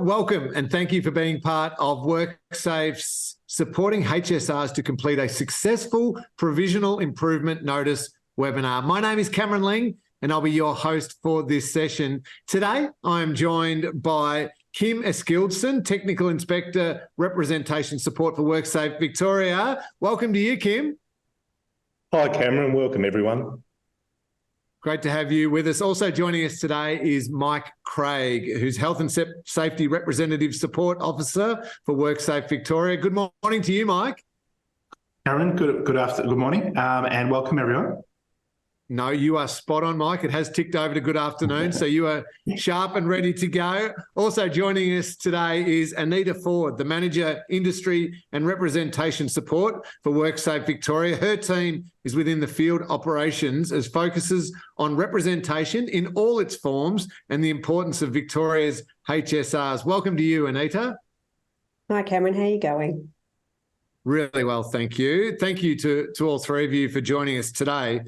welcome and thank you for being part of WorkSafe's supporting HSRs to complete a successful Provisional Improvement Notice webinar. My name is Cameron Ling and I'll be your host for this session. Today, I am joined by Kim Eskildsen, Technical Inspector, Representation Support for WorkSafe Victoria. Welcome to you, Kim. Hi, Cameron. Welcome, everyone. Great to have you with us. Also joining us today is Mike Craig, who's Health and Safety Representative Support Officer for WorkSafe Victoria. Good morning to you, Mike. Cameron, good morning, and welcome, everyone. No, you are spot on, Mike. It has ticked over to good afternoon, so you are sharp and ready to go. Also joining us today is Anita Ford, the Manager, Industry and Representation Support for WorkSafe Victoria. Her team is within the field operations as focuses on representation in all its forms and the importance of Victoria's HSRs. Welcome to you, Anita. Hi, Cameron. How are you going? Really well, thank you. Thank you to all three of you for joining us today.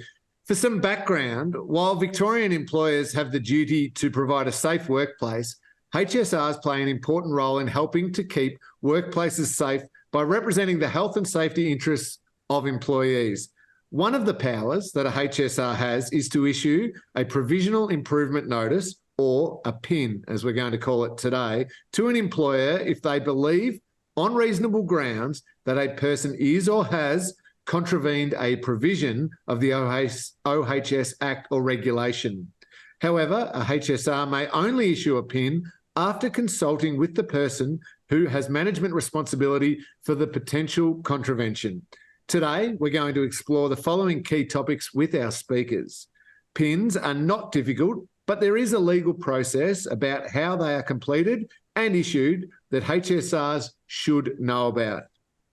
For some background, while Victorian employers have the duty to provide a safe workplace, HSRs play an important role in helping to keep workplaces safe by representing the health and safety interests of employees. One of the powers that a HSR has is to issue a Provisional Improvement Notice, or a PIN, as we're going to call it today, to an employer if they believe on reasonable grounds that a person is or has contravened a provision of the OHS Act or regulation. However, a HSR may only issue a PIN after consulting with the person who has management responsibility for the potential contravention. Today, we're going to explore the following key topics with our speakers. PINs are not difficult, but there is a legal process about how they are completed and issued that HSRs should know about.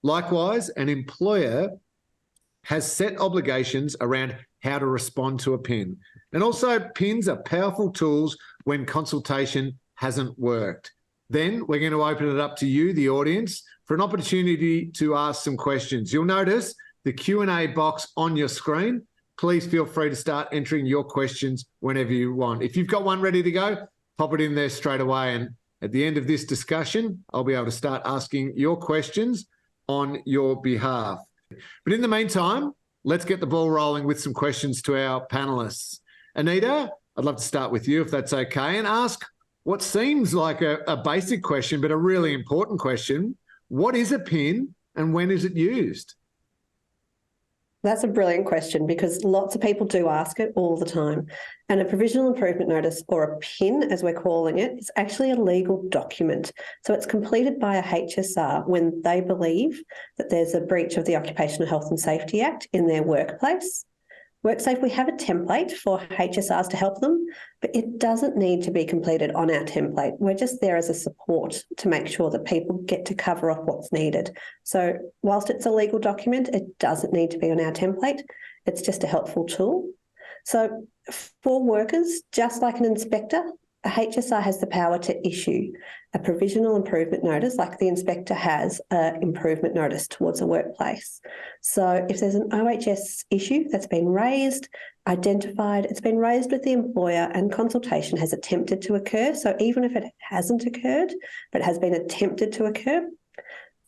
Likewise, an employer has set obligations around how to respond to a PIN. And also, PINs are powerful tools when consultation hasn't worked. Then we're going to open it up to you, the audience, for an opportunity to ask some questions. You'll notice the Q&A box on your screen. Please feel free to start entering your questions whenever you want. If you've got one ready to go, pop it in there straight away. And at the end of this discussion, I'll be able to start asking your questions on your behalf. But in the meantime, let's get the ball rolling with some questions to our panelists. Anita, I'd love to start with you if that's okay and ask what seems like a basic question, but a really important question. What is a PIN and when is it used? That's a brilliant question because lots of people do ask it all the time. And a Provisional Improvement Notice, or a PIN as we're calling it, is actually a legal document. So it's completed by a HSR when they believe that there's a breach of the Occupational Health and Safety Act in their workplace. WorkSafe, we have a template for HSRs to help them, but it doesn't need to be completed on our template. We're just there as a support to make sure that people get to cover off what's needed. So whilst it's a legal document, it doesn't need to be on our template. It's just a helpful tool. So for workers, just like an inspector, a HSR has the power to issue a Provisional Improvement Notice, like the inspector has an improvement notice towards a workplace. So if there's an OHS issue that's been raised, identified, it's been raised with the employer and consultation has attempted to occur, so even if it hasn't occurred, but it has been attempted to occur,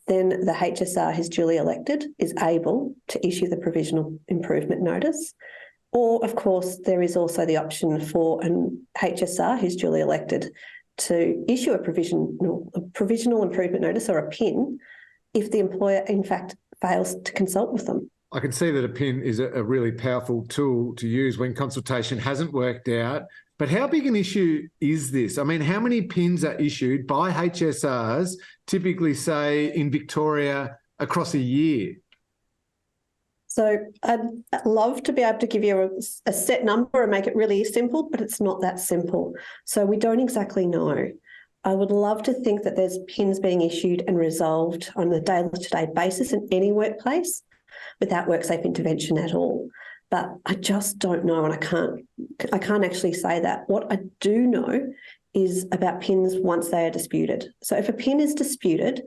then the HSR who's duly elected is able to issue the Provisional Improvement Notice. Or, of course, there is also the option for an HSR who's duly elected to issue a Provisional Improvement Notice, or a PIN, if the employer, in fact, fails to consult with them. I can see that a PIN is a really powerful tool to use when consultation hasn't worked out. But how big an issue is this? I mean, how many PINs are issued by HSRs, typically, say, in Victoria across a year? So I'd love to be able to give you a set number and make it really simple, but it's not that simple. So we don't exactly know. I would love to think that there's PINs being issued and resolved on a day-to-day basis in any workplace without WorkSafe intervention at all. But I just don't know, and I can't actually say that. What I do know is about PINs once they are disputed. So if a PIN is disputed,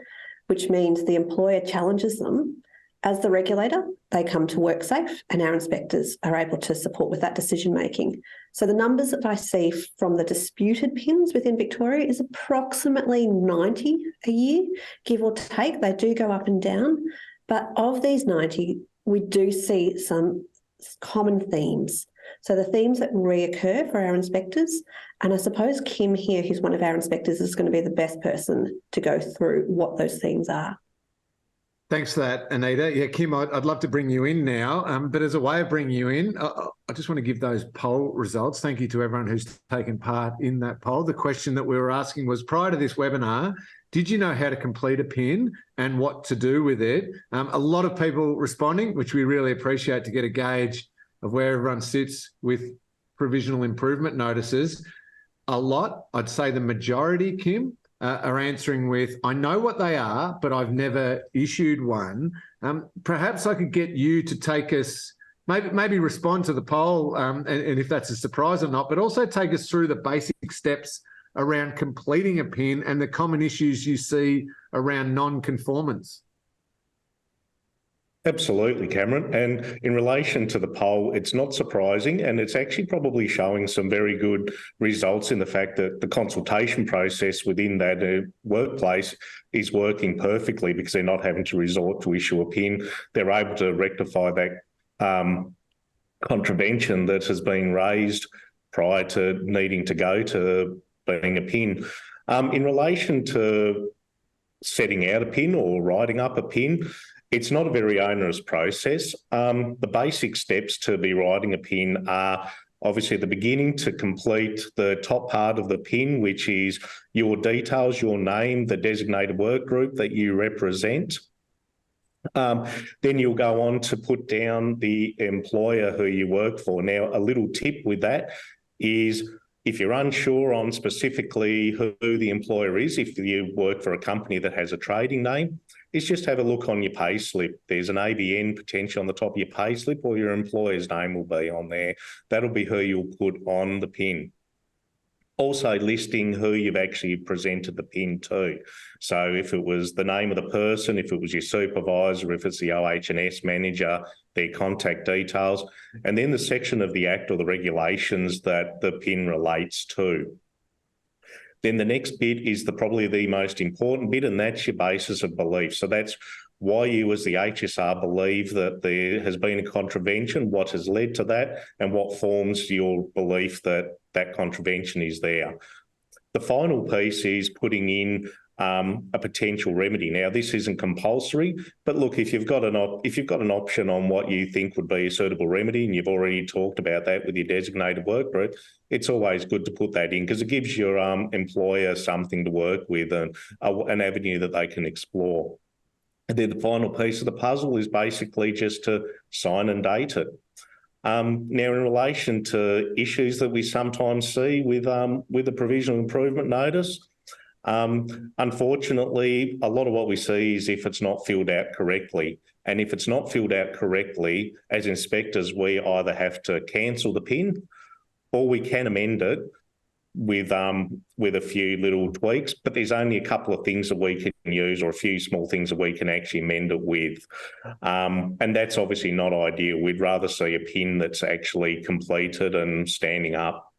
which means the employer challenges them, As the regulator, they come to WorkSafe and our inspectors are able to support with that decision making. So the numbers that I see from the disputed PINs within Victoria is approximately 90 a year, give or take. They do go up and down. But of these 90, we do see some common themes. So the themes that reoccur for our inspectors, and I suppose Kim here, who's one of our inspectors, is going to be the best person to go through what those themes are. Thanks for that, Anita. Yeah, Kim, I'd love to bring you in now, but as a way of bringing you in, I just want to give those poll results. Thank you to everyone who's taken part in that poll. The question that we were asking was, prior to this webinar, did you know how to complete a PIN and what to do with it? A lot of people responding, which we really appreciate to get a gauge of where everyone sits with provisional improvement notices. A lot, I'd say the majority, Kim, are answering with, I know what they are, but I've never issued one. Perhaps I could get you to take us, maybe respond to the poll, and if that's a surprise or not, but also take us through the basic steps around completing a PIN and the common issues you see around non-conformance. Absolutely, Cameron. And in relation to the poll, it's not surprising, and it's actually probably showing some very good results in the fact that the consultation process within that workplace is working perfectly because they're not having to resort to issue a PIN. They're able to rectify that contravention that has been raised prior to needing to go to being a PIN. In relation to setting out a PIN or writing up a PIN, it's not a very onerous process. The basic steps to be writing a PIN are obviously at the beginning to complete the top part of the PIN, which is your details, your name, the designated work group that you represent. Then you'll go on to put down the employer who you work for. Now, a little tip with that is, if you're unsure on specifically who the employer is, if you work for a company that has a trading name, is just have a look on your payslip. There's an ABN potentially on the top of your payslip, or your employer's name will be on there. That'll be who you'll put on the PIN. Also listing who you've actually presented the PIN to. So if it was the name of the person, if it was your supervisor, if it's the OHS manager, their contact details, and then the section of the Act or the regulations that the PIN relates to. Then the next bit is probably the most important bit, and that's your basis of belief. So that's why you as the HSR believe that there has been a contravention, what has led to that, and what forms your belief that that contravention is there. The final piece is putting in a potential remedy. Now, this isn't compulsory, but look, if you've got an option on what you think would be a suitable remedy, and you've already talked about that with your designated work group, it's always good to put that in because it gives your employer something to work with and an avenue that they can explore. And then the final piece of the puzzle is basically just to sign and date it. Now, in relation to issues that we sometimes see with a provisional improvement notice, unfortunately, a lot of what we see is if it's not filled out correctly. And if it's not filled out correctly, as inspectors, we either have to cancel the PIN or we can amend it with a few little tweaks, but there's only a couple of things that we can use, or a few small things that we can actually amend it with. And that's obviously not ideal. We'd rather see a PIN that's actually completed and standing up.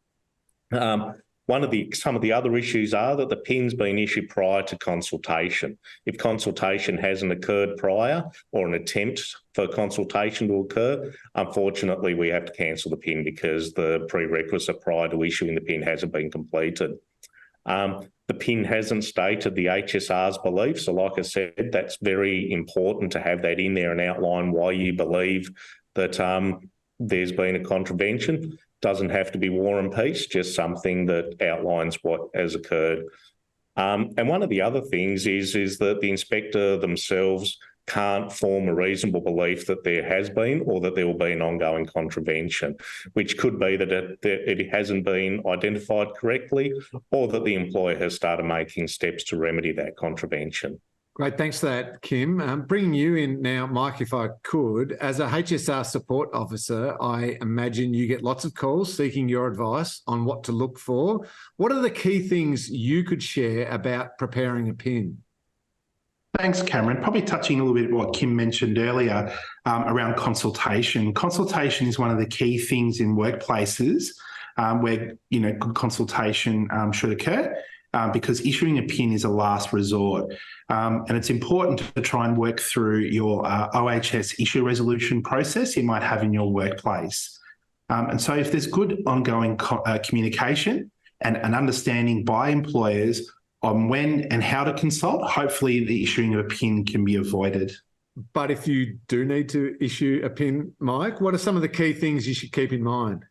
Some of the other issues are that the PIN's been issued prior to consultation. If consultation hasn't occurred prior, or an attempt for consultation to occur, unfortunately, we have to cancel the PIN because the prerequisite prior to issuing the PIN hasn't been completed. The PIN hasn't stated the HSR's belief. So like I said, that's very important to have that in there and outline why you believe that there's been a contravention. Doesn't have to be war and peace, just something that outlines what has occurred. And one of the other things is that the inspector themselves can't form a reasonable belief that there has been or that there will be an ongoing contravention, which could be that it hasn't been identified correctly or that the employer has started making steps to remedy that contravention. Great, thanks for that, Kim. Bringing you in now, Mike, if I could. As a HSR Support Officer, I imagine you get lots of calls seeking your advice on what to look for. What are the key things you could share about preparing a PIN? Thanks, Cameron. Probably touching a little bit what Kim mentioned earlier around consultation. Consultation is one of the key things in workplaces where good consultation should occur because issuing a PIN is a last resort. And it's important to try and work through your OHS issue resolution process you might have in your workplace. And so if there's good ongoing communication and an understanding by employers on when and how to consult, hopefully the issuing of a PIN can be avoided. But if you do need to issue a PIN, Mike, what are some of the key things you should keep in mind?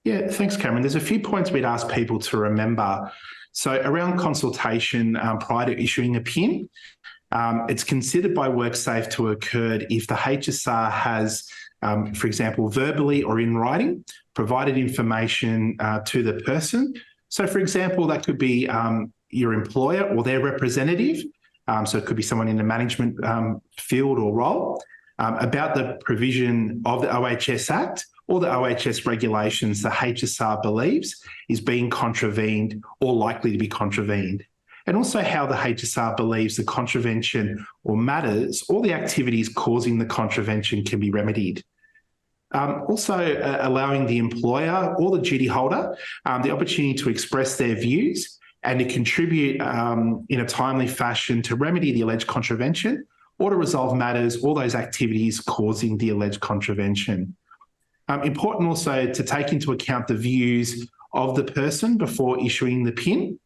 Yeah, thanks, Cameron. There's a few points we'd ask people to remember. So around consultation prior to issuing a PIN, it's considered by WorkSafe to have occurred if the HSR has, for example, verbally or in writing, provided information to the person. So, for example, that could be your employer or their representative. So it could be someone in the management field or role about the provision of the OHS Act or the OHS regulations the HSR believes is being contravened or likely to be contravened. And also how the HSR believes the contravention or matters or the activities causing the contravention can be remedied. Also allowing the employer or the duty holder the opportunity to express their views and to contribute in a timely fashion to remedy the alleged contravention or to resolve matters or those activities causing the alleged contravention. Important also to take into account the views of the person before issuing the PIN.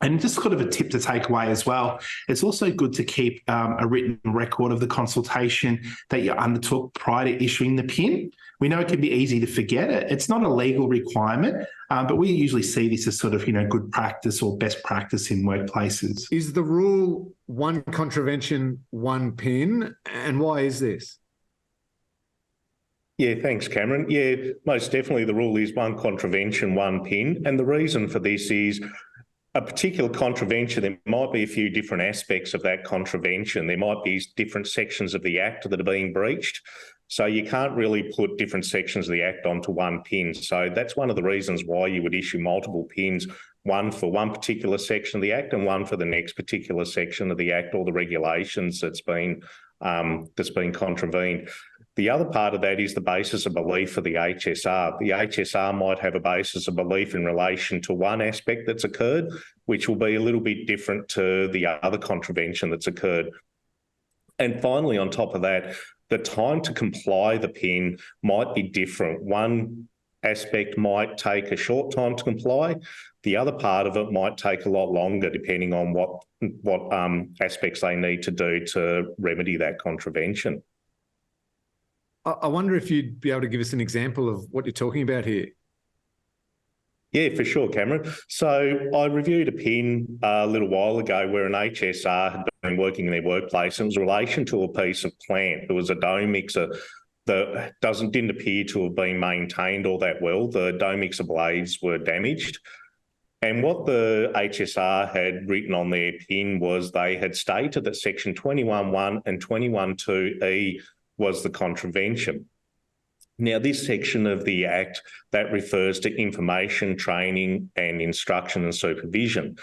And just sort of a tip to take away as well, it's also good to keep a written record of the consultation that you undertook prior to issuing the PIN. We know it can be easy to forget it. It's not a legal requirement, but we usually see this as sort of, good practice or best practice in workplaces. Is the rule one contravention, one PIN? And why is this? Yeah, thanks, Cameron. Yeah, most definitely the rule is one contravention, one PIN. And the reason for this is a particular contravention, there might be a few different aspects of that contravention. There might be different sections of the Act that are being breached. So you can't really put different sections of the Act onto one PIN. So that's one of the reasons why you would issue multiple PINs, one for one particular section of the Act and one for the next particular section of the Act or the regulations that's been contravened. The other part of that is the basis of belief for the HSR. The HSR might have a basis of belief in relation to one aspect that's occurred, which will be a little bit different to the other contravention that's occurred. And finally, on top of that, the time to comply the PIN might be different. One aspect might take a short time to comply. The other part of it might take a lot longer, depending on what aspects they need to do to remedy that contravention. I wonder if you'd be able to give us an example of what you're talking about here. Yeah, for sure, Cameron. So I reviewed a PIN a little while ago where an HSR had been working in their workplace. It was in relation to a piece of plant. There was a dough mixer that didn't appear to have been maintained all that well. The dough mixer blades were damaged. And what the HSR had written on their PIN was they had stated that section 21.1 and 21.2E was the contravention. Now, this section of the Act, that refers to information, training and instruction and supervision.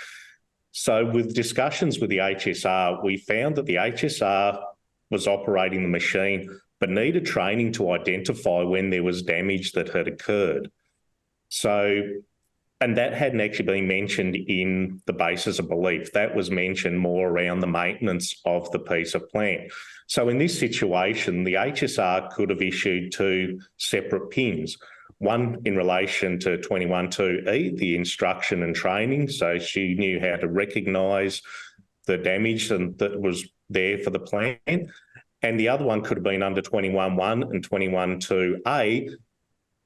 So with discussions with the HSR, we found that the HSR was operating the machine but needed training to identify when there was damage that had occurred. And that hadn't actually been mentioned in the basis of belief. That was mentioned more around the maintenance of the piece of plant. So in this situation, the HSR could have issued two separate PINs, one in relation to 21.2E, the instruction and training. So she knew how to recognise the damage that was there for the plant. And the other one could have been under 21.1 and 21.2A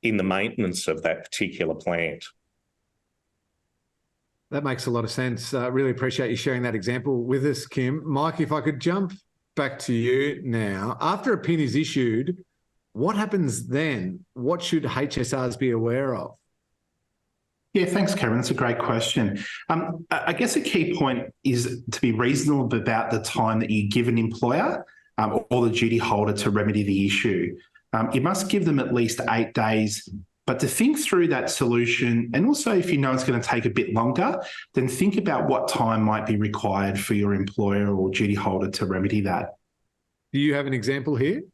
in the maintenance of that particular plant. That makes a lot of sense. Really appreciate you sharing that example with us, Kim. Mike, if I could jump back to you now. After a PIN is issued, what happens then? What should HSRs be aware of? Yeah, thanks, Karen. That's a great question. I guess a key point is to be reasonable about the time that you give an employer or the duty holder to remedy the issue. You must give them at least 8 days But to think through that solution, and also if you know it's going to take a bit longer, then think about what time might be required for your employer or duty holder to remedy that. Do you have an example here?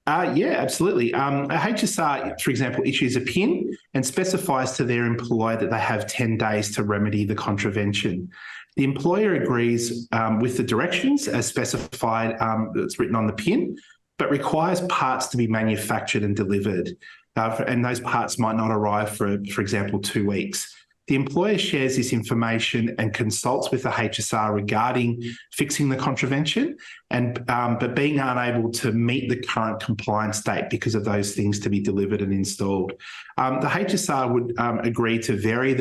Yeah, absolutely. A HSR, for example, issues a PIN and specifies to their employer that they have 10 days to remedy the contravention. The employer agrees with the directions as specified, that's written on the PIN, but requires parts to be manufactured and delivered. And those parts might not arrive for example, 2 weeks. The employer shares this information and consults with the HSR regarding fixing the contravention, but being unable to meet the current compliance date because of those things to be delivered and installed. The HSR would agree to vary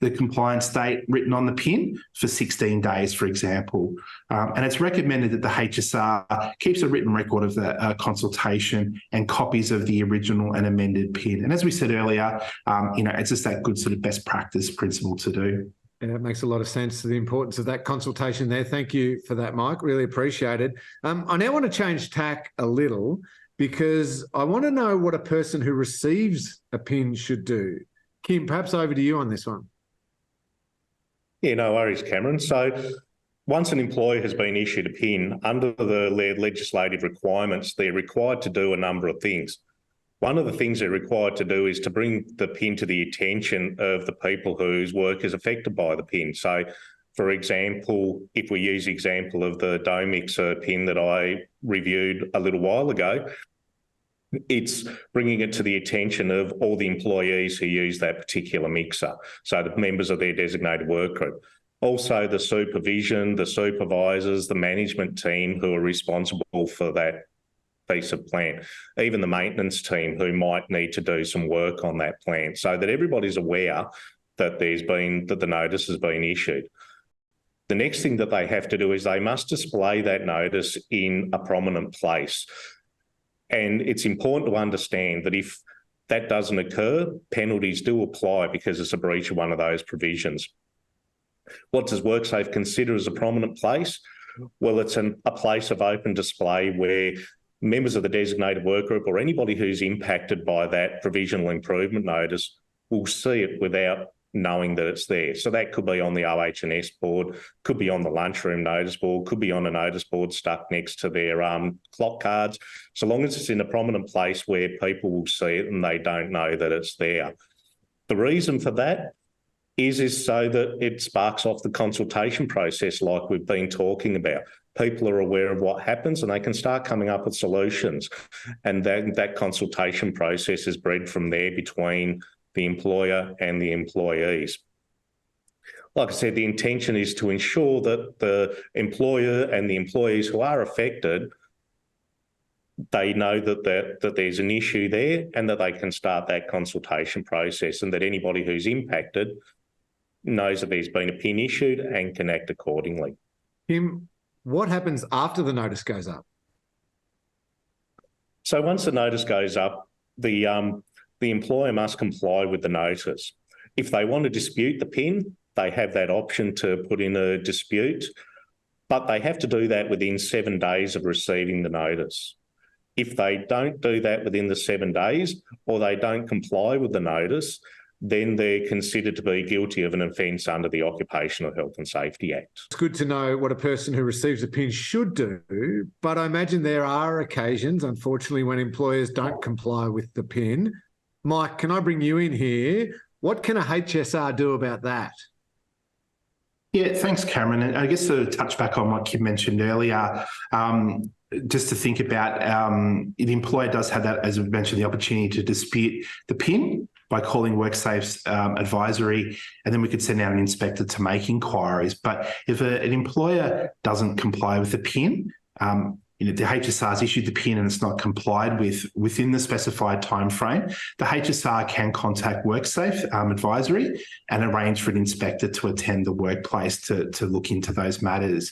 the compliance date written on the PIN for 16 days, for example. And it's recommended that the HSR keeps a written record of the consultation and copies of the original and amended PIN. And as we said earlier, it's just that good sort of best practice principle to do. Yeah, it makes a lot of sense to the importance of that consultation there. Thank you for that, Mike. Really appreciate it. I now want to change tack a little because I want to know what a person who receives a PIN should do. Kim, perhaps over to you on this one. Yeah, no worries, Cameron. So once an employee has been issued a PIN, under the legislative requirements, they're required to do a number of things. One of the things they're required to do is to bring the PIN to the attention of the people whose work is affected by the PIN. So, for example, if we use the example of the dough mixer PIN that I reviewed a little while ago, it's bringing it to the attention of all the employees who use that particular mixer, so the members of their designated work group. Also, the supervision, the supervisors, the management team who are responsible for that piece of plant, even the maintenance team who might need to do some work on that plant, so that everybody's aware that the notice has been issued. The next thing that they have to do is they must display that notice in a prominent place. And it's important to understand that if that doesn't occur, penalties do apply because it's a breach of one of those provisions. What does WorkSafe consider as a prominent place? Well, it's a place of open display where members of the designated work group or anybody who's impacted by that provisional improvement notice will see it without knowing that it's there. So that could be on the OHS board, could be on the lunchroom notice board, could be on a notice board stuck next to their clock cards, so long as it's in a prominent place where people will see it and they don't know that it's there. The reason for that is so that it sparks off the consultation process like we've been talking about. People are aware of what happens and they can start coming up with solutions. And that consultation process is bred from there between the employer and the employees. Like I said, the intention is to ensure that the employer and the employees who are affected, they know that there's an issue there and that they can start that consultation process, and that anybody who's impacted knows that there's been a PIN issued and can act accordingly. Kim, what happens after the notice goes up? So once the notice goes up, the employer must comply with the notice. If they want to dispute the PIN, they have that option to put in a dispute, but they have to do that within 7 days of receiving the notice. If they don't do that within the 7 days, or they don't comply with the notice, then they're considered to be guilty of an offence under the Occupational Health and Safety Act. It's good to know what a person who receives a PIN should do, but I imagine there are occasions, unfortunately, when employers don't comply with the PIN. Mike, can I bring you in here? What can a HSR do about that? Yeah, thanks, Cameron. And I guess to touch back on what Kim mentioned earlier, just to think about, the employer does have that, as we mentioned, the opportunity to dispute the PIN by calling WorkSafe's advisory, and then we could send out an inspector to make inquiries. But if an employer doesn't comply with the PIN, the HSR's issued the PIN and it's not complied with within the specified time frame, the HSR can contact WorkSafe advisory and arrange for an inspector to attend the workplace to look into those matters.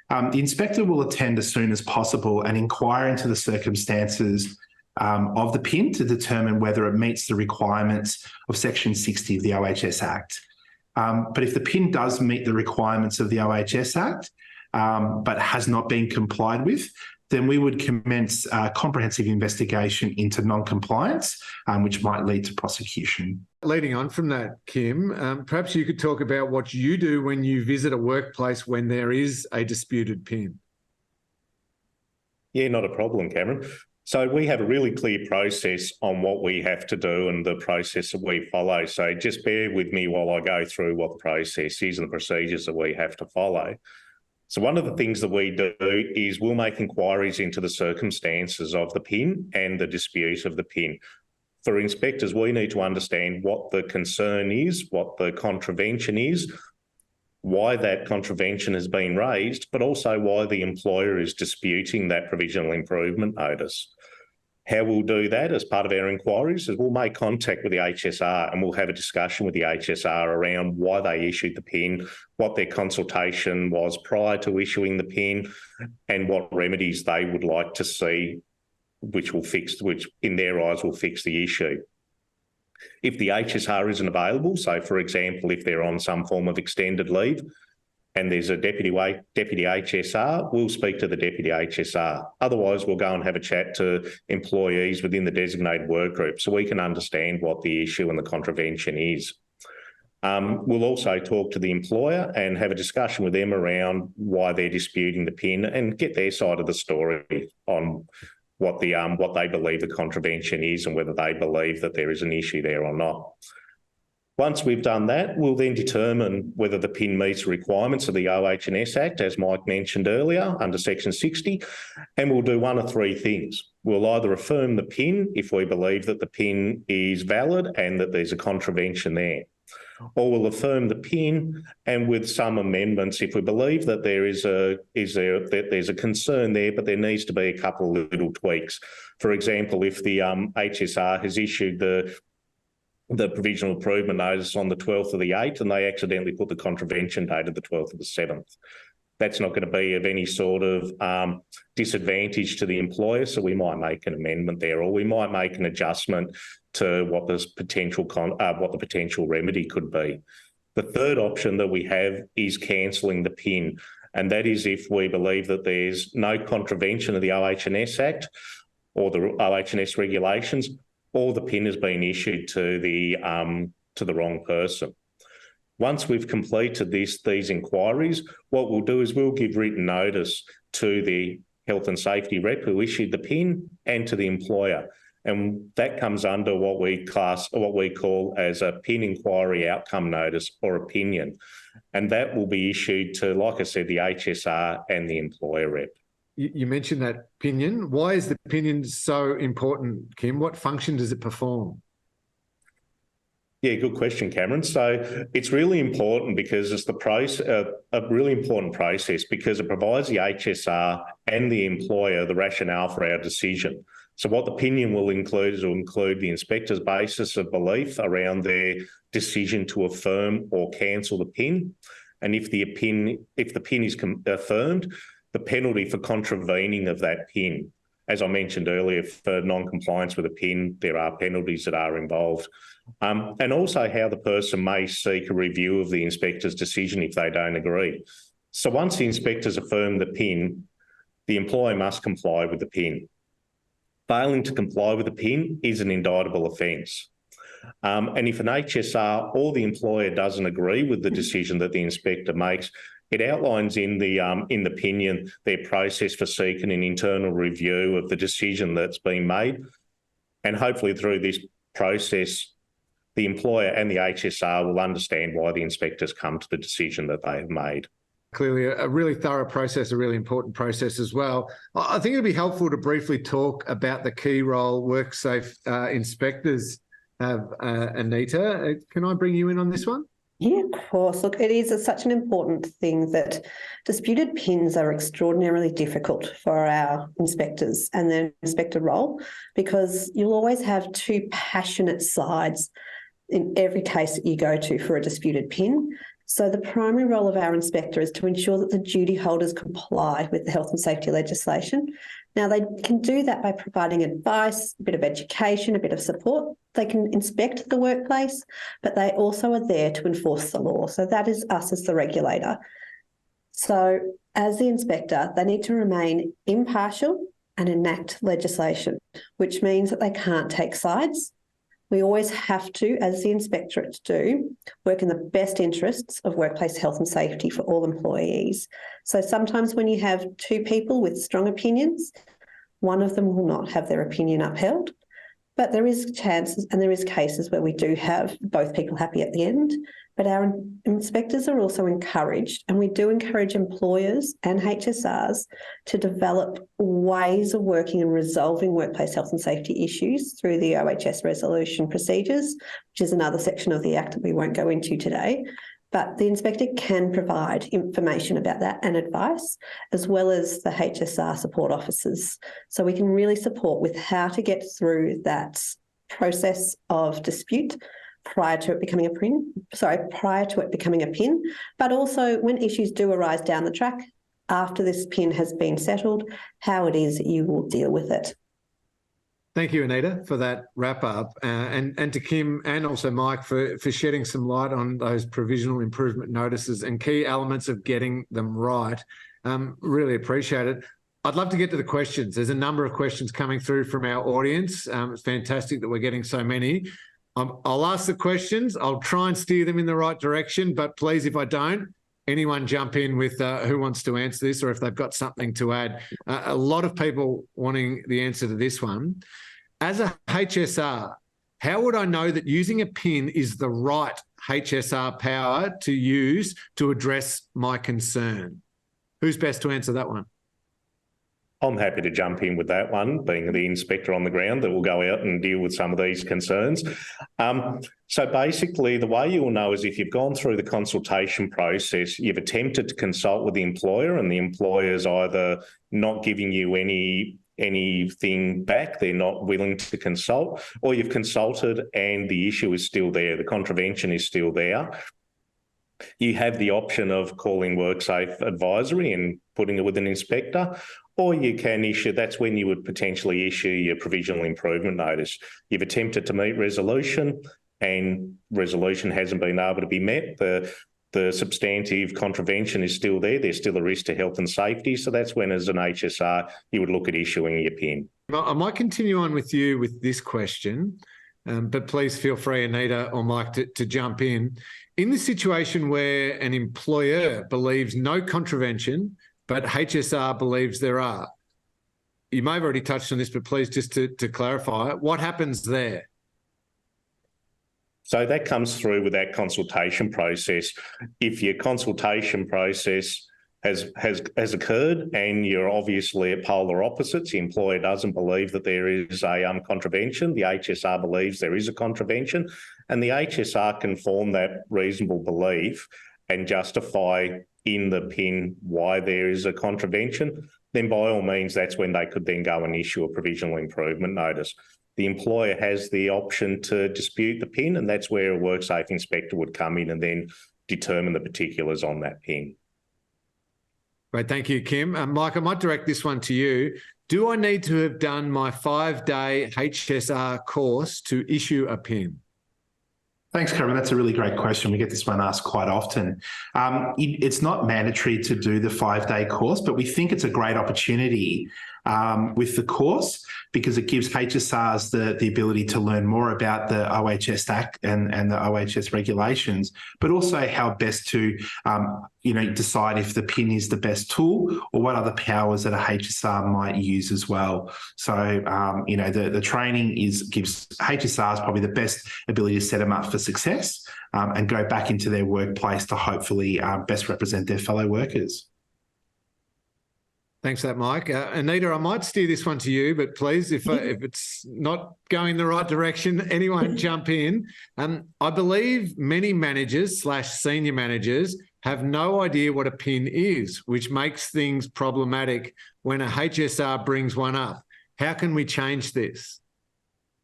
The inspector will attend as soon as possible and inquire into the circumstances of the PIN to determine whether it meets the requirements of Section 60 of the OHS Act. But if the PIN does meet the requirements of the OHS Act, but has not been complied with, then we would commence a comprehensive investigation into non-compliance, which might lead to prosecution. Leading on from that, Kim, perhaps you could talk about what you do when you visit a workplace when there is a disputed PIN. Yeah, not a problem, Cameron. So we have a really clear process on what we have to do and the process that we follow. So just bear with me while I go through what the process is and the procedures that we have to follow. So one of the things that we do is we'll make inquiries into the circumstances of the PIN and the dispute of the PIN. For inspectors, we need to understand what the concern is, what the contravention is, why that contravention has been raised, but also why the employer is disputing that provisional improvement notice. How we'll do that as part of our inquiries is we'll make contact with the HSR and we'll have a discussion with the HSR around why they issued the PIN, what their consultation was prior to issuing the PIN, and what remedies they would like to see which in their eyes will fix the issue. If the HSR isn't available, so for example, if they're on some form of extended leave and there's a deputy HSR, we'll speak to the deputy HSR. Otherwise, we'll go and have a chat to employees within the designated work group so we can understand what the issue and the contravention is. We'll also talk to the employer and have a discussion with them around why they're disputing the PIN and get their side of the story on what they believe the contravention is and whether they believe that there is an issue there or not. Once we've done that, we'll then determine whether the PIN meets the requirements of the OHS Act, as Mike mentioned earlier, under Section 60, and we'll do one of three things. We'll either affirm the PIN if we believe that the PIN is valid and that there's a contravention there, or we'll affirm the PIN and with some amendments if we believe that there's a concern there, but there needs to be a couple of little tweaks. For example, if the HSR has issued the provisional improvement notice on the 12th of the 8th and they accidentally put the contravention date of the 12th of the 7th. That's not going to be of any sort of disadvantage to the employer, so we might make an amendment there, or we might make an adjustment to what the potential remedy could be. The third option that we have is cancelling the PIN, and that is if we believe that there's no contravention of the OHS Act or the OHS regulations, or the PIN has been issued to the wrong person. Once we've completed these inquiries, what we'll do is we'll give written notice to the health and safety rep who issued the PIN and to the employer. And that comes under what we call as a PIN inquiry outcome notice or opinion. And that will be issued to, like I said, the HSR and the employer rep. You mentioned that opinion. Why is the opinion so important, Kim? What function does it perform? Yeah, good question, Cameron. So it's really important because it's a really important process because it provides the HSR and the employer the rationale for our decision. So what the opinion will include the inspector's basis of belief around their decision to affirm or cancel the PIN. And if the PIN is affirmed, the penalty for contravening of that PIN. As I mentioned earlier, for non-compliance with a PIN, there are penalties that are involved. And also how the person may seek a review of the inspector's decision if they don't agree. So once the inspectors affirm the PIN, the employer must comply with the PIN. Failing to comply with the PIN is an indictable offence. And if an HSR or the employer doesn't agree with the decision that the inspector makes, it outlines in the opinion their process for seeking an internal review of the decision that's been made. And hopefully through this process, the employer and the HSR will understand why the inspectors come to the decision that they have made. Clearly a really thorough process, a really important process as well. I think it'd be helpful to briefly talk about the key role WorkSafe inspectors have. Anita, can I bring you in on this one? Yeah, of course. Look, it is such an important thing that disputed PINs are extraordinarily difficult for our inspectors and their inspector role because you'll always have two passionate sides in every case that you go to for a disputed PIN. So the primary role of our inspector is to ensure that the duty holders comply with the health and safety legislation. Now, they can do that by providing advice, a bit of education, a bit of support. They can inspect the workplace, but they also are there to enforce the law. So that is us as the regulator. So as the inspector, they need to remain impartial and enact legislation, which means that they can't take sides. We always have to, as the Inspectorate do, work in the best interests of workplace health and safety for all employees. So sometimes when you have two people with strong opinions, one of them will not have their opinion upheld. But there is chances and there is cases where we do have both people happy at the end. But our inspectors are also encouraged, and we do encourage employers and HSRs to develop ways of working and resolving workplace health and safety issues through the OHS resolution procedures, which is another section of the Act that we won't go into today. But the inspector can provide information about that and advice, as well as the HSR Support Officers. So we can really support with how to get through that process of dispute prior to it becoming a PIN, but also when issues do arise down the track after this PIN has been settled, how it is you will deal with it. Thank you, Anita, for that wrap up, and to Kim and also Mike for shedding some light on those provisional improvement notices and key elements of getting them right. Really appreciate it. I'd love to get to the questions. There's a number of questions coming through from our audience. It's fantastic that we're getting so many. I'll ask the questions. I'll try and steer them in the right direction, but please, if I don't, anyone jump in with who wants to answer this or if they've got something to add. A lot of people wanting the answer to this one. As a HSR, how would I know that using a PIN is the right HSR power to use to address my concern? Who's best to answer that one? I'm happy to jump in with that one, being the inspector on the ground that will go out and deal with some of these concerns. So basically, the way you will know is if you've gone through the consultation process, you've attempted to consult with the employer and the employer's either not giving you anything back, they're not willing to consult, or you've consulted and the issue is still there, the contravention is still there. You have the option of calling WorkSafe advisory and putting it with an inspector, or you can issue, that's when you would potentially issue your provisional improvement notice. You've attempted to meet resolution and resolution hasn't been able to be met. The substantive contravention is still there. There's still a risk to health and safety. So that's when, as an HSR, you would look at issuing your PIN. I might continue on with you with this question, but please feel free, Anita or Mike, to jump in. In the situation where an employer believes no contravention, but HSR believes there are, you may have already touched on this, but please just to clarify, what happens there? So that comes through with that consultation process. If your consultation process has occurred and you're obviously at polar opposites, the employer doesn't believe that there is a contravention, the HSR believes there is a contravention, and the HSR can form that reasonable belief and justify in the PIN why there is a contravention, then by all means, that's when they could then go and issue a provisional improvement notice. The employer has the option to dispute the PIN, and that's where a WorkSafe inspector would come in and then determine the particulars on that PIN. Great, thank you, Kim. Mike, I might direct this one to you. Do I need to have done my 5-day HSR course to issue a PIN? Thanks, Cameron. That's a really great question. We get this one asked quite often. It's not mandatory to do the 5-day course, but we think it's a great opportunity with the course because it gives HSRs the ability to learn more about the OHS Act and the OHS regulations, but also how best to decide if the PIN is the best tool or what other powers that a HSR might use as well. So, the training gives HSRs probably the best ability to set them up for success and go back into their workplace to hopefully best represent their fellow workers. Thanks for that, Mike. Anita, I might steer this one to you, but please, if it's not going the right direction, anyone jump in. I believe many managers/senior managers have no idea what a PIN is, which makes things problematic when a HSR brings one up. How can we change this?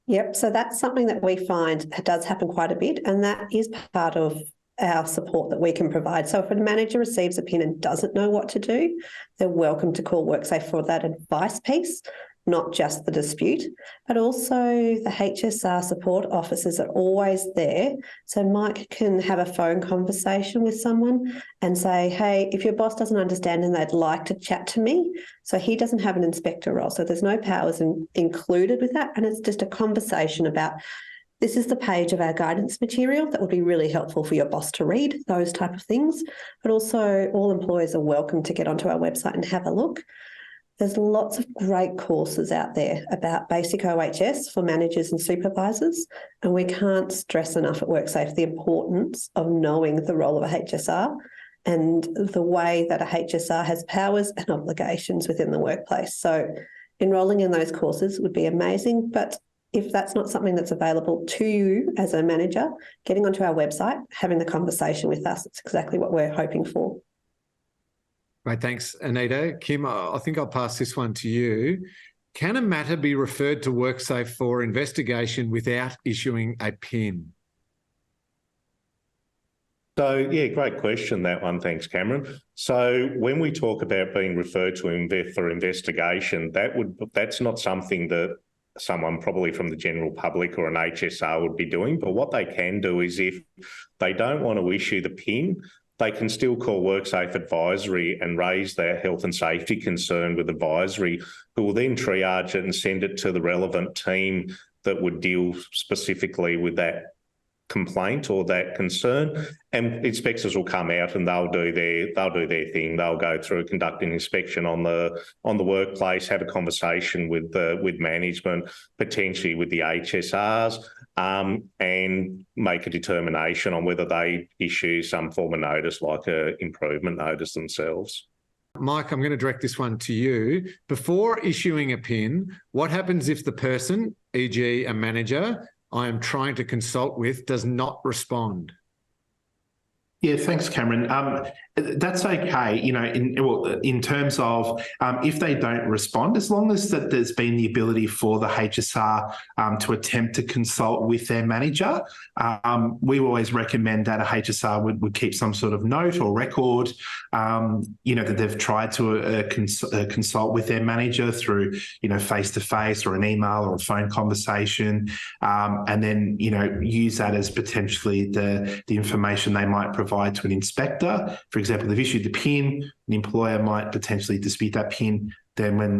Yep, so that's something that we find does happen quite a bit, and that is part of our support that we can provide. So if a manager receives a PIN and doesn't know what to do, they're welcome to call WorkSafe for that advice piece. not just the dispute, but also the HSR support officers are always there. So Mike can have a phone conversation with someone and say, hey, if your boss doesn't understand and they'd like to chat to me. So he doesn't have an inspector role. So there's no powers included with that. And it's just a conversation about, this is the page of our guidance material that would be really helpful for your boss to read, those type of things. But also all employers are welcome to get onto our website and have a look. There's lots of great courses out there about basic OHS for managers and supervisors. And we can't stress enough at WorkSafe the importance of knowing the role of a HSR and the way that a HSR has powers and obligations within the workplace. So enrolling in those courses would be amazing. But if that's not something that's available to you as a manager, getting onto our website, having the conversation with us, it's exactly what we're hoping for. Right, thanks, Anita. Kim, I think I'll pass this one to you. Can a matter be referred to WorkSafe for investigation without issuing a PIN? So, yeah, great question, that one. Thanks, Cameron. So when we talk about being referred to for investigation, that's not something that someone probably from the general public or an HSR would be doing. But what they can do is if they don't want to issue the PIN, they can still call WorkSafe Advisory and raise their health and safety concern with Advisory, who will then triage it and send it to the relevant team that would deal specifically with that complaint or that concern, and inspectors will come out and they'll do their thing. They'll go through, conduct an inspection on the workplace, have a conversation with management, potentially with the HSRs, and make a determination on whether they issue some form of notice, like an improvement notice themselves. Mike, I'm going to direct this one to you. Before issuing a PIN, what happens if the person, e.g. a manager, I am trying to consult with, does not respond? Yeah, thanks, Cameron. That's okay, in terms of if they don't respond, as long as that there's been the ability for the HSR to attempt to consult with their manager. We always recommend that a HSR would keep some sort of note or record, that they've tried to consult with their manager through, face-to-face or an email or a phone conversation, and then, use that as potentially the information they might provide to an inspector. For example, they've issued the PIN, an employer might potentially dispute that PIN. Then when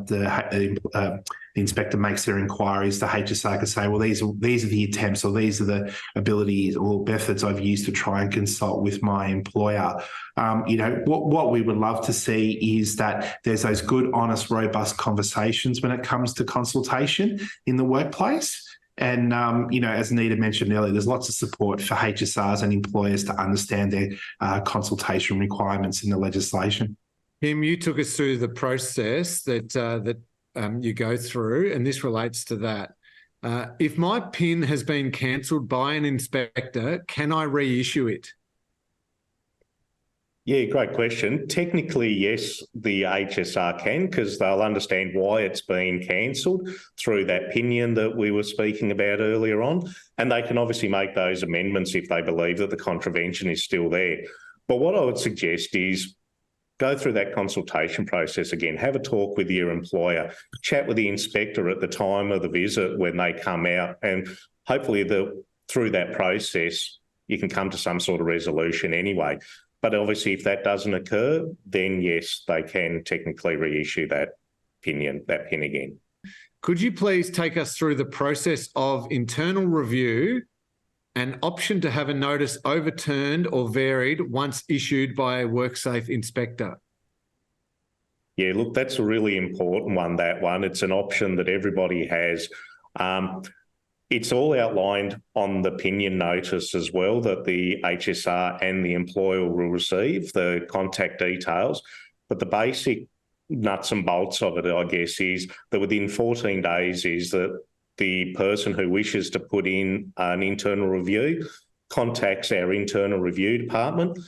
the inspector makes their inquiries, the HSR can say, well, these are the attempts or these are the abilities or methods I've used to try and consult with my employer. What we would love to see is that there's those good, honest, robust conversations when it comes to consultation in the workplace. And, as Anita mentioned earlier, there's lots of support for HSRs and employers to understand their consultation requirements in the legislation. Kim, you took us through the process that you go through, and this relates to that. If my PIN has been cancelled by an inspector, can I reissue it? Yeah, great question. Technically, yes, the HSR can, because they'll understand why it's been cancelled through that opinion that we were speaking about earlier on. And they can obviously make those amendments if they believe that the contravention is still there. But what I would suggest is go through that consultation process again, have a talk with your employer, chat with the inspector at the time of the visit when they come out, and hopefully through that process, you can come to some sort of resolution anyway. But obviously, if that doesn't occur, then yes, they can technically reissue that PIN again. Could you please take us through the process of internal review and option to have a notice overturned or varied once issued by a WorkSafe inspector? Yeah, look, that's a really important one, that one. It's an option that everybody has. It's all outlined on the opinion notice as well, that the HSR and the employer will receive, the contact details. But the basic nuts and bolts of it, I guess, is that within 14 days is that the person who wishes to put in an internal review contacts our internal review department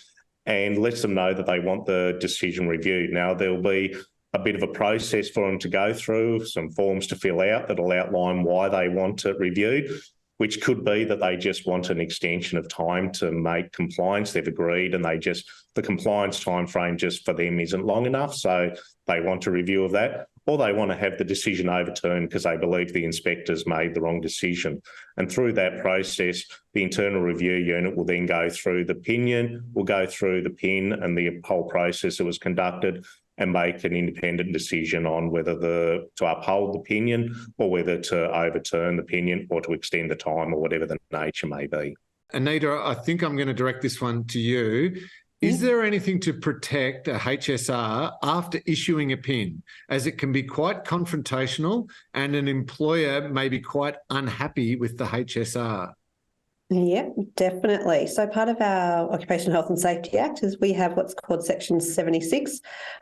and lets them know that they want the decision reviewed. Now, there'll be a bit of a process for them to go through, some forms to fill out that'll outline why they want it reviewed, which could be that they just want an extension of time to make compliance. They've agreed and the compliance time frame just for them isn't long enough, so they want a review of that. or they want to have the decision overturned because they believe the inspectors made the wrong decision. And through that process, the internal review unit will then go through the opinion, will go through the PIN and the whole process that was conducted, and make an independent decision on whether to uphold the opinion or whether to overturn the opinion or to extend the time or whatever the nature may be. Anita, I think I'm going to direct this one to you. Is there anything to protect a HSR after issuing a PIN, as it can be quite confrontational and an employer may be quite unhappy with the HSR? Yeah, definitely. So part of our Occupational Health and Safety Act is we have what's called Section 76,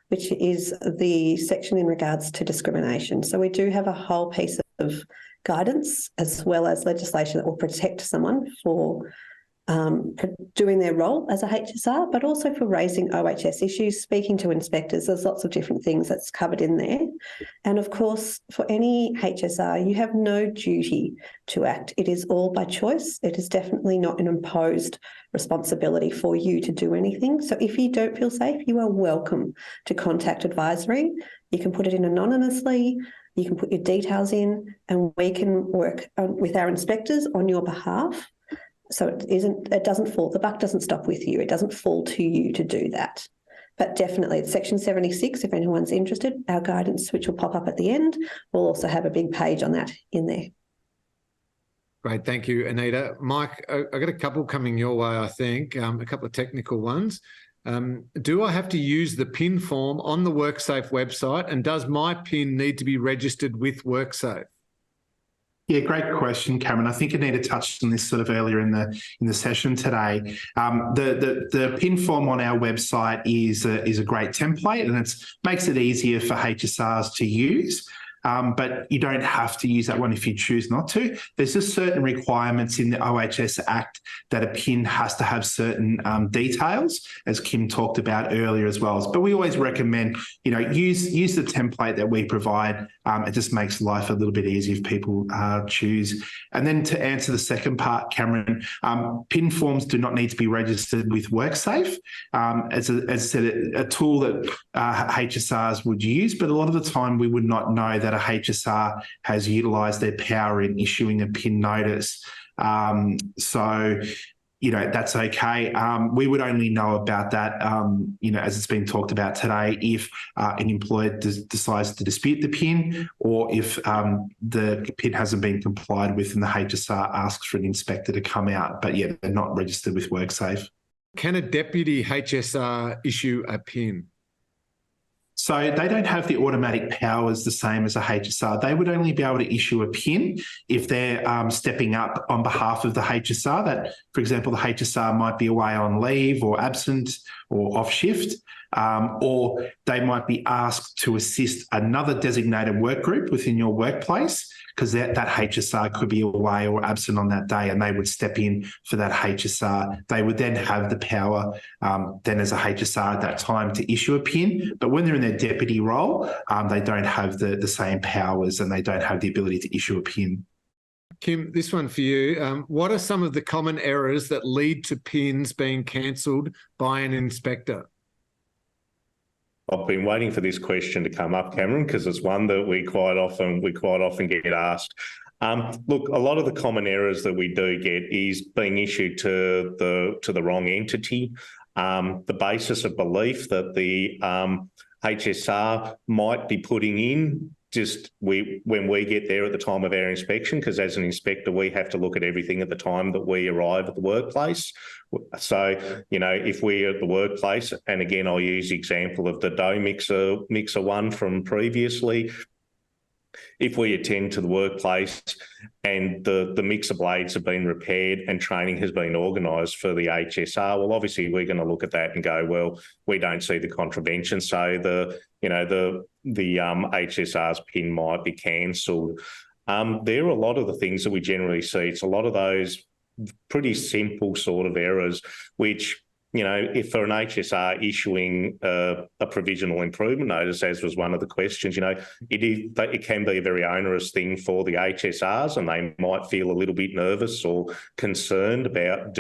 which is the section in regards to discrimination. So we do have a whole piece of guidance as well as legislation that will protect someone for doing their role as a HSR, but also for raising OHS issues, speaking to inspectors. There's lots of different things that's covered in there. And of course, for any HSR, you have no duty to act. It is all by choice. It is definitely not an imposed responsibility for you to do anything. So if you don't feel safe, you are welcome to contact advisory. You can put it in anonymously. You can put your details in, and we can work with our inspectors on your behalf. So it doesn't fall, the buck doesn't stop with you. It doesn't fall to you to do that. But definitely it's Section 76, if anyone's interested, our guidance, which will pop up at the end, will also have a big page on that in there. Great, thank you, Anita. Mike, I got a couple coming your way, I think, a couple of technical ones. Do I have to use the PIN form on the WorkSafe website, and does my PIN need to be registered with WorkSafe? Yeah, great question, Cameron. I think Anita touched on this sort of earlier in the session today. The PIN form on our website is a great template, and it makes it easier for HSRs to use. But you don't have to use that one if you choose not to. There's just certain requirements in the OHS Act that a PIN has to have certain details, as Kim talked about earlier as well. But we always recommend, use the template that we provide. It just makes life a little bit easier if people choose. And then to answer the second part, Cameron, PIN forms do not need to be registered with WorkSafe. As I said, a tool that HSRs would use, but a lot of the time we would not know that a HSR has utilised their power in issuing a PIN notice. So, that's okay. We would only know about that, as it's been talked about today, if an employer decides to dispute the PIN, or if the PIN hasn't been complied with and the HSR asks for an inspector to come out. But yeah, they're not registered with WorkSafe. Can a deputy HSR issue a PIN? So they don't have the automatic powers the same as a HSR. They would only be able to issue a PIN if they're stepping up on behalf of the HSR. That, for example, the HSR might be away on leave or absent or off shift, or they might be asked to assist another designated work group within your workplace, because that HSR could be away or absent on that day, and they would step in for that HSR. They would then have the power then as a HSR at that time to issue a PIN. But when they're in their deputy role, they don't have the same powers, and they don't have the ability to issue a PIN. Kim, this one for you. What are some of the common errors that lead to PINs being cancelled by an inspector? I've been waiting for this question to come up, Cameron, because it's one that we quite often get asked. Look, a lot of the common errors that we do get is being issued to the wrong entity. The basis of belief that the HSR might be putting in when we get there at the time of our inspection, because as an inspector, we have to look at everything at the time that we arrive at the workplace. So, if we're at the workplace, and again, I'll use the example of the dough mixer one from previously. If we attend to the workplace and the mixer blades have been repaired and training has been organised for the HSR, well, obviously we're going to look at that and go, well, we don't see the contravention, so the HSR's PIN might be cancelled. There are a lot of the things that we generally see. It's a lot of those pretty simple sort of errors, which, if for an HSR issuing a provisional improvement notice, as was one of the questions, it can be a very onerous thing for the HSRs, and they might feel a little bit nervous or concerned about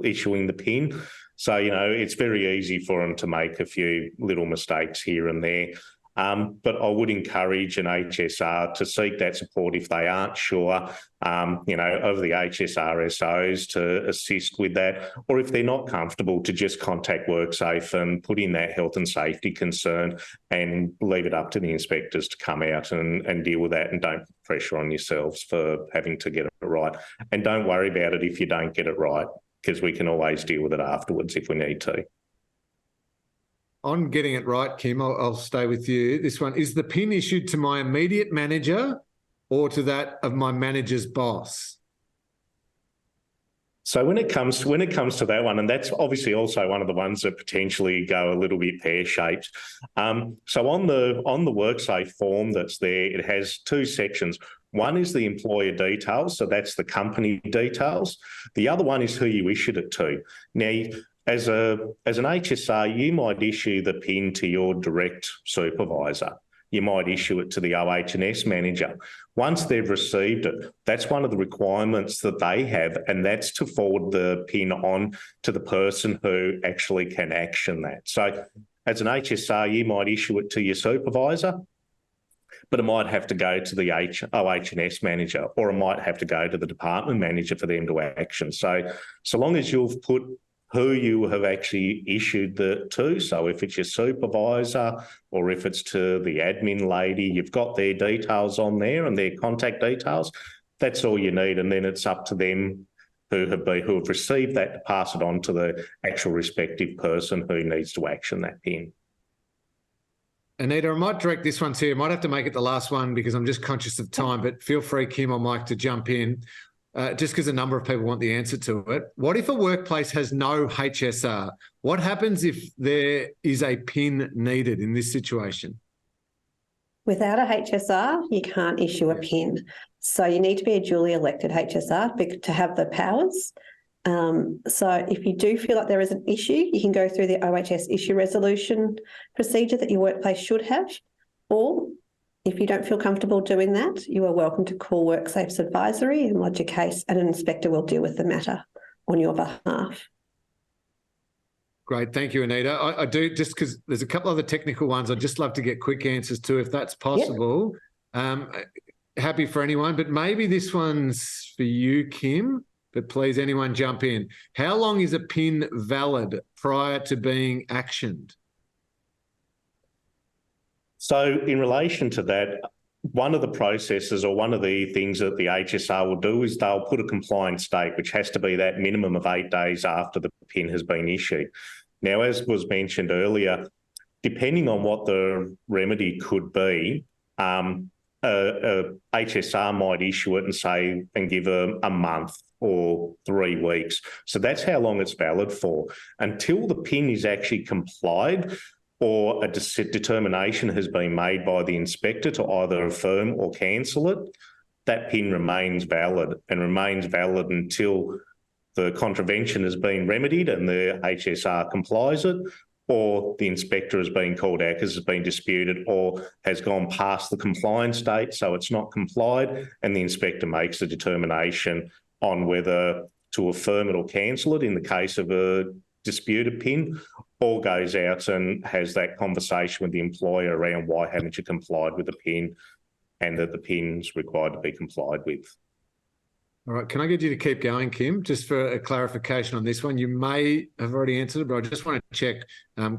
issuing the PIN. So, it's very easy for them to make a few little mistakes here and there. But I would encourage an HSR to seek that support if they aren't sure, of the HSRSOs to assist with that, or if they're not comfortable, to just contact WorkSafe and put in that health and safety concern and leave it up to the inspectors to come out and deal with that, and don't put pressure on yourselves for having to get it right. And don't worry about it if you don't get it right, because we can always deal with it afterwards if we need to. On getting it right, Kim, I'll stay with you. This one, is the PIN issued to my immediate manager or to that of my manager's boss? So when it comes to that one, and that's obviously also one of the ones that potentially go a little bit pear-shaped. So on the WorkSafe form that's there, it has two sections. One is the employer details, so that's the company details. The other one is who you issued it to. Now, as an HSR, you might issue the PIN to your direct supervisor. You might issue it to the OHS manager. Once they've received it, that's one of the requirements that they have, and that's to forward the PIN on to the person who actually can action that. So as an HSR, you might issue it to your supervisor, but it might have to go to the OHS manager, or it might have to go to the department manager for them to action. So long as you've put who you have actually issued to. So if it's your supervisor or if it's to the admin lady, you've got their details on there and their contact details. That's all you need. And then it's up to them who have received that to pass it on to the actual respective person who needs to action that PIN. Anita, I might direct this one to you. I might have to make it the last one because I'm just conscious of time, but feel free, Kim or Mike, to jump in. Just because a number of people want the answer to it. What if a workplace has no HSR? What happens if there is a PIN needed in this situation? Without a HSR, you can't issue a PIN. So you need to be a duly elected HSR to have the powers. So if you do feel like there is an issue, you can go through the OHS issue resolution procedure that your workplace should have, or if you don't feel comfortable doing that, you are welcome to call WorkSafe's advisory and lodge a case, and an inspector will deal with the matter on your behalf. Great. Thank you, Anita. I do, just because there's a couple other technical ones I'd just love to get quick answers to if that's possible. Yep. Happy for anyone, but maybe this one's for you, Kim, but please anyone jump in. How long is a PIN valid prior to being actioned? So in relation to that, one of the processes or one of the things that the HSR will do is they'll put a compliance date, which has to be that minimum of 8 days after the PIN has been issued. Now, as was mentioned earlier, depending on what the remedy could be, HSR might issue it and give a month or 3 weeks. So that's how long it's valid for. Until the PIN is actually complied, or a determination has been made by the inspector to either affirm or cancel it, that PIN remains valid and remains valid until the contravention has been remedied and the HSR complies it, or the inspector has been called out because it's been disputed or has gone past the compliance date, so it's not complied, and the inspector makes a determination on whether to affirm it or cancel it in the case of a disputed PIN, or goes out and has that conversation with the employer around why haven't you complied with the PIN, and that the PIN's required to be complied with. All right, can I get you to keep going, Kim? Just for a clarification on this one, you may have already answered it, but I just want to check.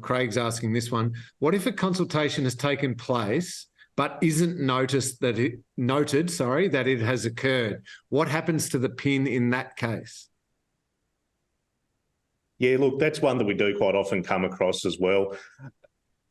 Craig's asking this one. What if a consultation has taken place but isn't noted that it has occurred? What happens to the PIN in that case? Yeah, look, that's one that we do quite often come across as well.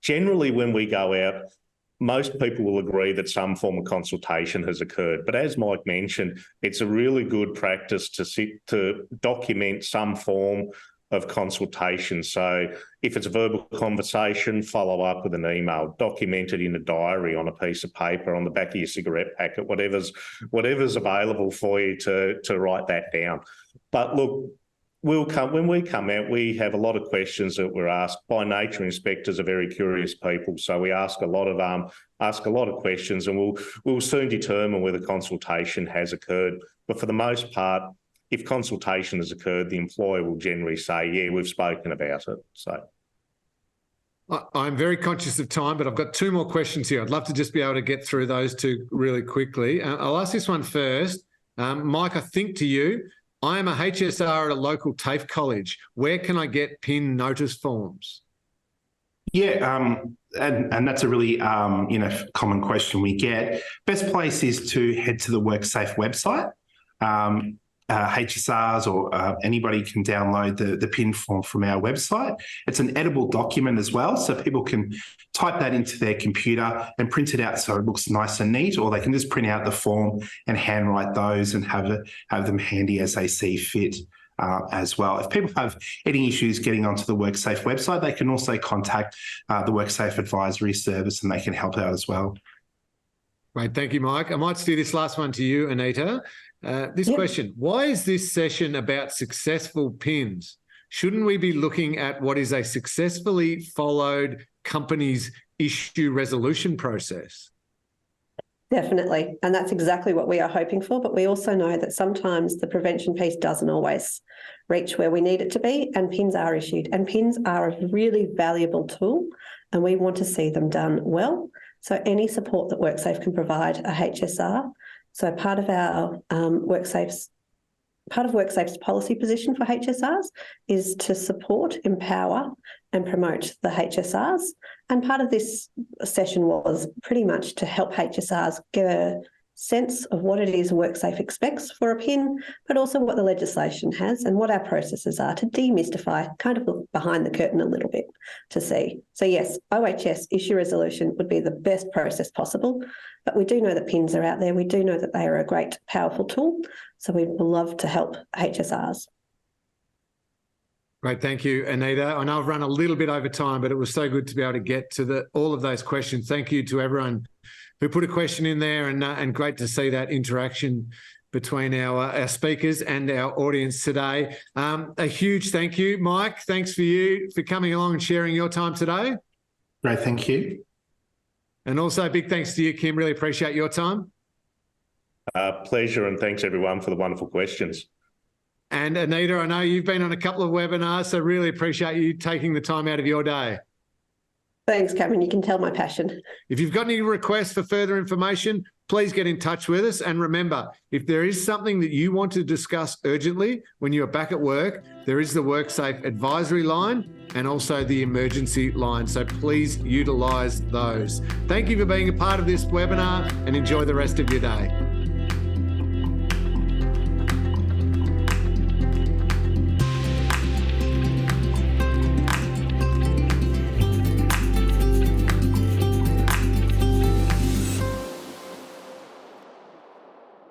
Generally, when we go out, most people will agree that some form of consultation has occurred. But as Mike mentioned, it's a really good practice to document some form of consultation. So if it's a verbal conversation, follow up with an email, document it in a diary on a piece of paper, on the back of your cigarette packet, whatever's available for you to write that down. But look, when we come out, we have a lot of questions that we're asked. By nature, inspectors are very curious people, so we ask a lot of questions, and we'll soon determine whether consultation has occurred. But for the most part, if consultation has occurred, the employer will generally say, "Yeah, we've spoken about it." So, I'm very conscious of time, but I've got two more questions here. I'd love to just be able to get through those two really quickly. I'll ask this one first. Mike, I think to you, I am a HSR at a local TAFE college. Where can I get PIN notice forms? Yeah, and that's a really common question we get. Best place is to head to the WorkSafe website. HSRs or anybody can download the PIN form from our website. It's an editable document as well, so people can type that into their computer and print it out so it looks nice and neat, or they can just print out the form and handwrite those and have them handy as they see fit. As well. If people have any issues getting onto the WorkSafe website, they can also contact the WorkSafe Advisory Service and they can help out as well. Right, thank you, Mike. I might steer this last one to you, Anita. This question, why is this session about successful PINs? Shouldn't we be looking at what is a successfully followed company's issue resolution process? Definitely. And that's exactly what we are hoping for. But we also know that sometimes the prevention piece doesn't always reach where we need it to be, and PINs are issued. And PINs are a really valuable tool, and we want to see them done well. So any support that WorkSafe can provide a HSR. So part of WorkSafe's policy position for HSRs is to support, empower and promote the HSRs. And part of this session was pretty much to help HSRs get a sense of what it is WorkSafe expects for a PIN, but also what the legislation has and what our processes are to demystify, kind of look behind the curtain a little bit to see. So yes, OHS issue resolution would be the best process possible, but we do know that PINs are out there. We do know that they are a great, powerful tool. So we would love to help HSRs. Great, thank you, Anita. I know I've run a little bit over time, but it was so good to be able to get to all of those questions. Thank you to everyone who put a question in there, and great to see that interaction between our speakers and our audience today. A huge thank you, Mike. Thanks for you for coming along and sharing your time today. Great, thank you. And also a big thanks to you, Kim. Really appreciate your time. Pleasure, and thanks everyone for the wonderful questions. And Anita, I know you've been on a couple of webinars, so really appreciate you taking the time out of your day. Thanks, Cameron. You can tell my passion. If you've got any requests for further information, please get in touch with us. And remember, if there is something that you want to discuss urgently when you're back at work, there is the WorkSafe advisory line and also the emergency line. So please utilise those. Thank you for being a part of this webinar and enjoy the rest of your day.